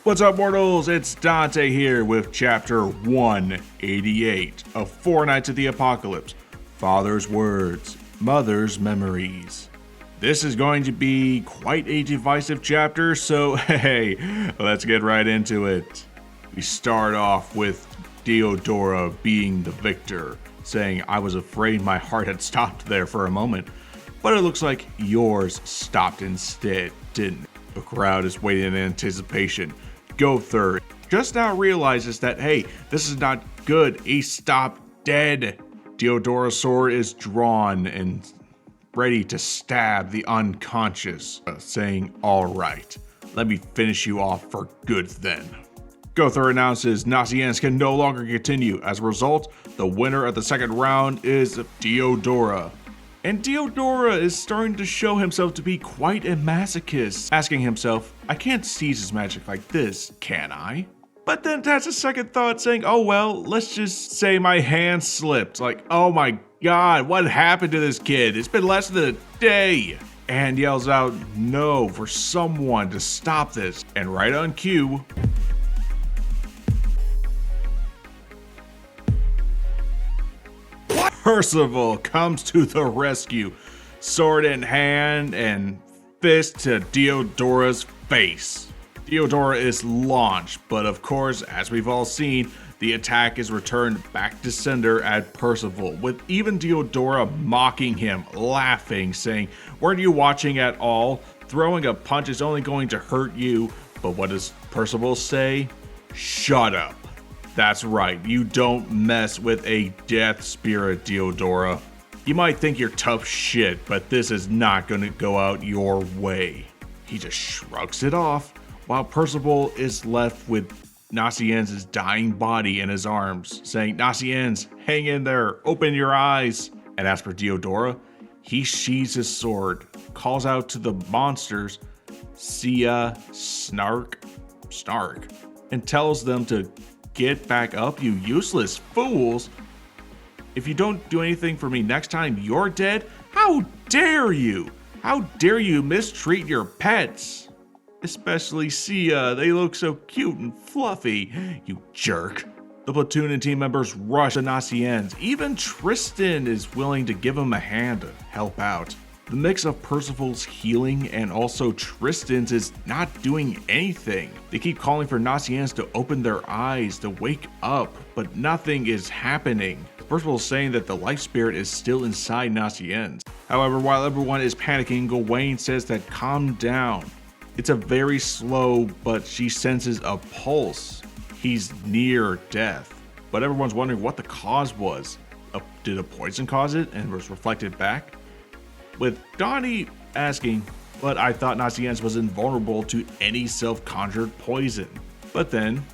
What's up, mortals? It's Dante here with chapter 188 of Four Nights of the Apocalypse, Father's Words, Mother's Memories. This is going to be quite a divisive chapter, so hey, let's get right into it. We start off with Diodora being the victor, saying, "I was afraid my heart had stopped there for a moment, but it looks like yours stopped instead, didn't it?" The crowd is waiting in anticipation. 𝐿 just now realizes that, hey, this is not good. He stopped dead. Diodora's sword is drawn and ready to stab the unconscious, saying, "All right, let me finish you off for good then." 𝐿 announces Nasiens can no longer continue. As a result, the winner of the second round is Diodora. And Diodora is starting to show himself to be quite a masochist, asking himself, I can't seize his magic like this, can I? But then has a second thought saying, oh well, let's just say my hand slipped. Like, oh my god, what happened to this kid? It's been less than a day. And yells out, no, for someone to stop this. And right on cue, Percival comes to the rescue, sword in hand and fist to Diodora's face. Diodora is launched, but of course, as we've all seen, the attack is returned back to sender at Percival, with even Diodora mocking him, laughing, saying, weren't you watching at all? Throwing a punch is only going to hurt you. But what does Percival say? Shut up. That's right, you don't mess with a death spirit, Diodora. You might think you're tough shit, but this is not gonna go out your way. He just shrugs it off, while Percival is left with Nasiens' dying body in his arms, saying, Nasiens, hang in there, open your eyes. And as for Diodora, he sheathes his sword, calls out to the monsters, 𝐸𝐮𝐬𝐫𝐿, snark, and tells them to get back up, you useless fools. If you don't do anything for me next time you're dead, how dare you? How dare you mistreat your pets? Especially 𝐸𝐮, they look so cute and fluffy, you jerk. The platoon and team members rush to Nasiens. Even Tristan is willing to give him a hand to help out. The mix of Percival's healing and also Tristan's is not doing anything. They keep calling for Nasiens to open their eyes, to wake up, but nothing is happening. Percival is saying that the life spirit is still inside Nasiens. However, while everyone is panicking, Gawain says that calm down. It's a very slow, but she senses a pulse. He's near death. But everyone's wondering what the cause was. Did a poison cause it and was reflected back? With Donnie asking, but I thought Nasiens was invulnerable to any self-conjured poison. But then,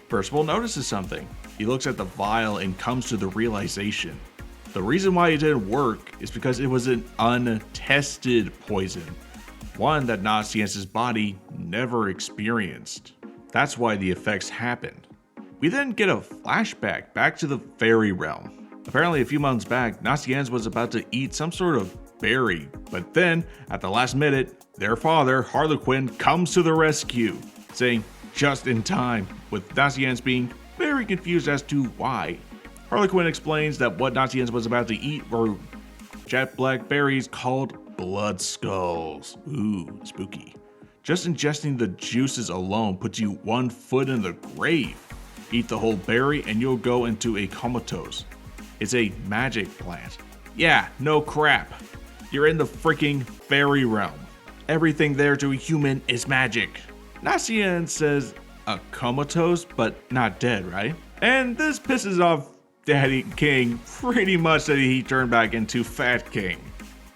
Percival notices something. He looks at the vial and comes to the realization. The reason why it didn't work is because it was an untested poison. One that Nasiens' body never experienced. That's why the effects happened. We then get a flashback back to the fairy realm. Apparently a few months back, Nasiens was about to eat some sort of berry, but then, at the last minute, their father, 𝐻𝐻𝐿, comes to the rescue, saying, just in time, with Nasiens being very confused as to why. 𝐻𝐻𝐿 explains that what Nasiens was about to eat were jet black berries called blood skulls. Ooh, spooky. Just ingesting the juices alone puts you 1 foot in the grave. Eat the whole berry and you'll go into a comatose. It's a magic plant. Yeah, no crap. You're in the freaking fairy realm. Everything there to a human is magic. Nasiens says a comatose, but not dead, right? And this pisses off Daddy King pretty much that he turned back into Fat King.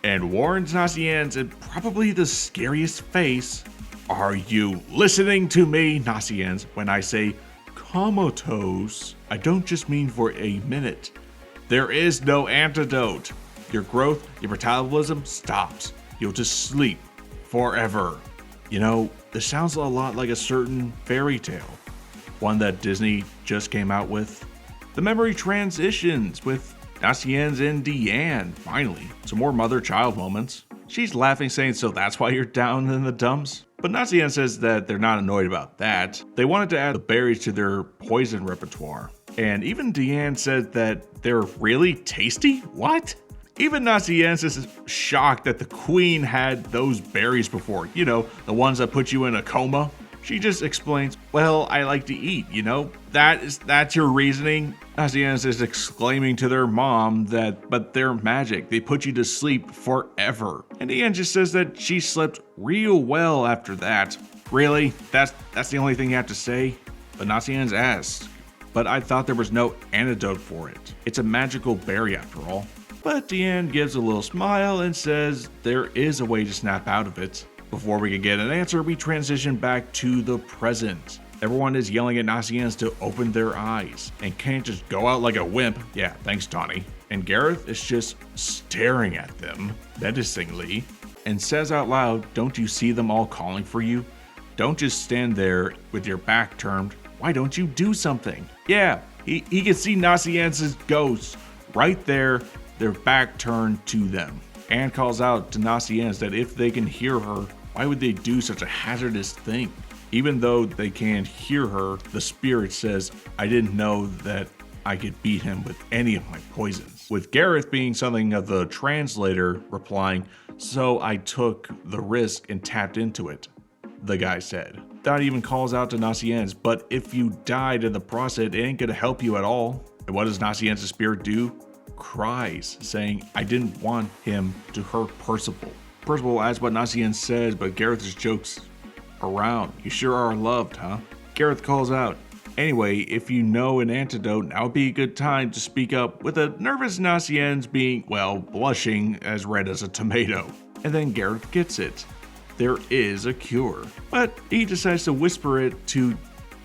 And warns Nasiens in probably the scariest face. Are you listening to me, Nasiens, when I say comatose? I don't just mean for a minute. There is no antidote. Your growth, your metabolism stops. You'll just sleep forever. This sounds a lot like a certain fairy tale. One that Disney just came out with. The memory transitions with Nasiens and Deanne, finally. Some more mother-child moments. She's laughing, saying, so that's why you're down in the dumps? But Nasiens says that they're not annoyed about that. They wanted to add the berries to their poison repertoire. And even Diane said that they're really tasty? What? Even Nasiens is shocked that the queen had those berries before. You know, the ones that put you in a coma. She just explains, well, I like to eat, you know? That's your reasoning? Nasiens is exclaiming to their mom but they're magic. They put you to sleep forever. And Diane just says that she slept real well after that. Really? That's the only thing you have to say? But Nasiens asks, but I thought there was no antidote for it. It's a magical berry after all. But Diane gives a little smile and says there is a way to snap out of it. Before we can get an answer, we transition back to the present. Everyone is yelling at Nasiens to open their eyes and can't just go out like a wimp. Yeah, thanks, Donnie. And Gareth is just staring at them menacingly and says out loud, don't you see them all calling for you? Don't just stand there with your back turned. Why don't you do something? Yeah, he can see Nasiens' ghosts right there, their back turned to them. Anne calls out to Nasiens that if they can hear her, why would they do such a hazardous thing? Even though they can't hear her, the spirit says, I didn't know that I could beat him with any of my poisons. With Gareth being something of the translator replying, so I took the risk and tapped into it, the guy said. Dot even calls out to Nasiens, but if you died in the process, it ain't gonna help you at all. And what does Nasiens' spirit do? Cries, saying, I didn't want him to hurt Percival. Percival asks what Nasiens says, but Gareth just jokes around. You sure are loved, huh? Gareth calls out, anyway, if you know an antidote, now would be a good time to speak up, with a nervous Nasiens being, well, blushing as red as a tomato. And then Gareth gets it. There is a cure. But he decides to whisper it to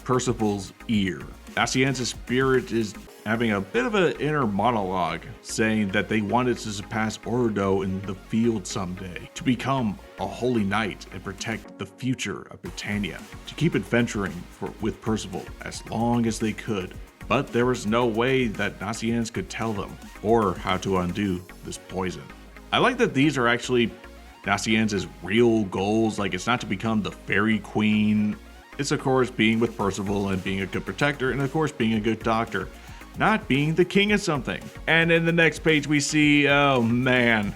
Percival's ear. Nasiens' spirit is having a bit of an inner monologue, saying that they wanted to surpass Ordo in the field someday, to become a holy knight and protect the future of Britannia, to keep adventuring with Percival as long as they could. But there was no way that Nasiens could tell them, or how to undo this poison. I like that these are actually Nasiens' real goals, like it's not to become the fairy queen. It's of course being with Percival and being a good protector, and of course being a good doctor. Not being the king of something. And in the next page we see, oh man.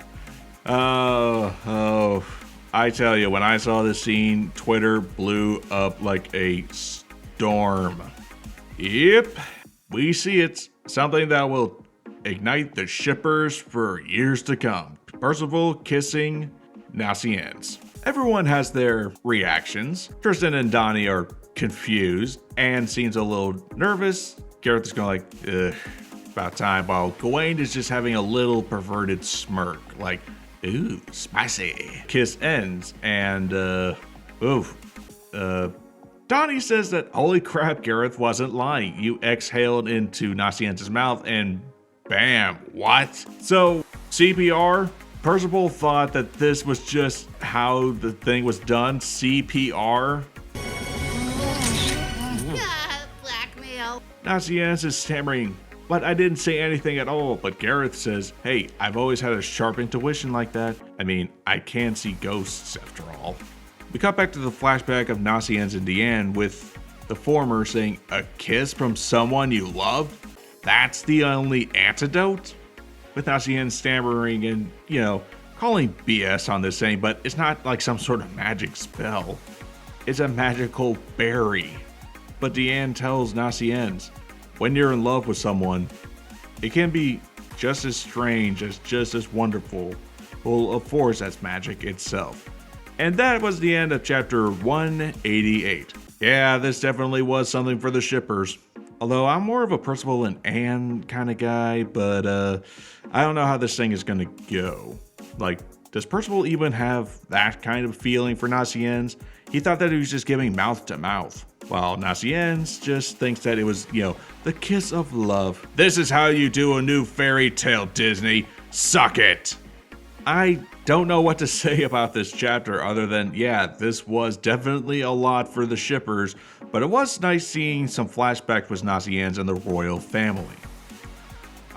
I tell you, when I saw this scene, Twitter blew up like a storm. Yep, we see it's something that will ignite the shippers for years to come. Percival kissing Nasiens. Everyone has their reactions. Tristan and Donnie are confused. Anne seems a little nervous. Gareth is going like, ugh, about time, while Gawain is just having a little perverted smirk, like, ooh, spicy. Kiss ends, and, Donnie says that, holy crap, Gareth wasn't lying. You exhaled into Nasiens' mouth, and bam, what? So, CPR? Percival thought that this was just how the thing was done, CPR? Nasiens is stammering, but I didn't say anything at all. But Gareth says, hey, I've always had a sharp intuition like that. I mean, I can see ghosts after all. We cut back to the flashback of Nasiens and Diane, with the former saying, a kiss from someone you loved? That's the only antidote? With Nasiens stammering and, calling BS on this saying, but it's not like some sort of magic spell. It's a magical berry. But Diane tells Nasiens, when you're in love with someone, it can be just as strange as just as wonderful. Well, of course, that's magic itself. And that was the end of chapter 188. Yeah, this definitely was something for the shippers. Although I'm more of a Percival and Anne kind of guy, but I don't know how this thing is going to go. Like, does Percival even have that kind of feeling for Nasiens? He thought that he was just giving mouth to mouth, while Nasiens just thinks that it was, the kiss of love. This is how you do a new fairy tale, Disney. Suck it! I don't know what to say about this chapter other than, yeah, this was definitely a lot for the shippers, but it was nice seeing some flashbacks with Nasiens and the royal family.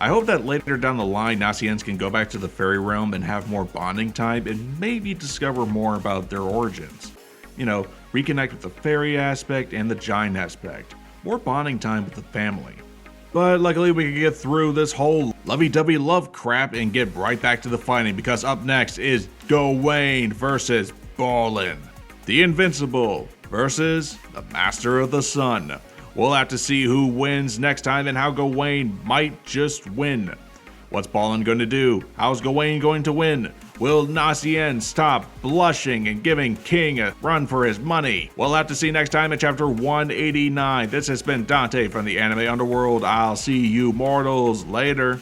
I hope that later down the line, Nasiens can go back to the fairy realm and have more bonding time and maybe discover more about their origins. You know, reconnect with the fairy aspect and the giant aspect. More bonding time with the family. But luckily we can get through this whole lovey-dovey love crap and get right back to the fighting, because up next is Gawain versus Ballin, the Invincible versus the Master of the Sun. We'll have to see who wins next time and how Gawain might just win. What's Ballin going to do? How's Gawain going to win? Will Nasiens stop blushing and giving King a run for his money? We'll have to see next time in chapter 189. This has been Dante from the Anime Underworld. I'll see you mortals later.